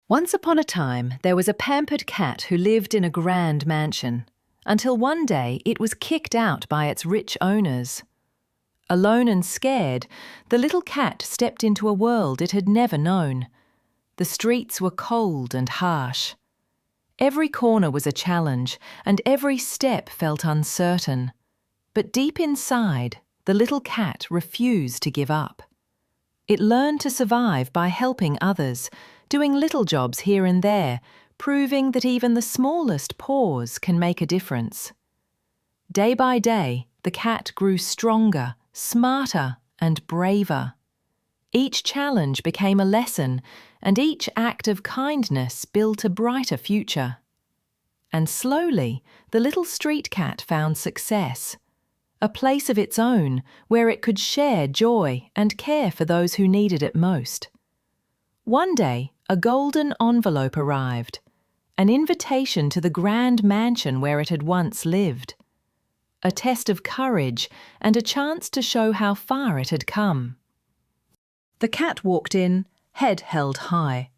Once upon a time, there was a pampered cat who lived in a grand mansion, until one day it was kicked out by its rich owners. Alone and scared, the little cat stepped into a world it had never known. The streets were cold and harsh. Every corner was a challenge, and every step felt uncertain. But deep inside, the little cat refused to give up. It learned to survive by helping others, doing little jobs here and there, proving that even the smallest paws can make a difference. Day by day, the cat grew stronger, smarter, and braver. Each challenge became a lesson, and each act of kindness built a brighter future. And slowly, the little street cat found success, a place of its own where it could share joy and care for those who needed it most. One day, a golden envelope arrived, an invitation to the grand mansion where it had once lived. A test of courage and a chance to show how far it had come. The cat walked in, head held high.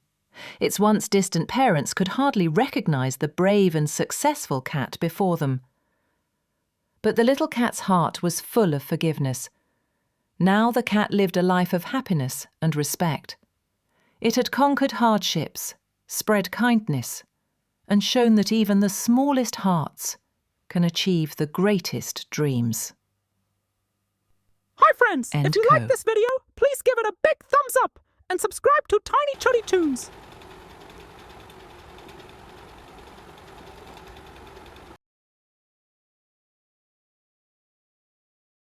Its once distant parents could hardly recognize the brave and successful cat before them. But the little cat's heart was full of forgiveness. Now the cat lived a life of happiness and respect. It had conquered hardships, spread kindness, and shown that even the smallest hearts can achieve the greatest dreams. Hi friends, End if you co. like this video, please give it a big thumbs up and subscribe to Tiny Chuddy Tunes.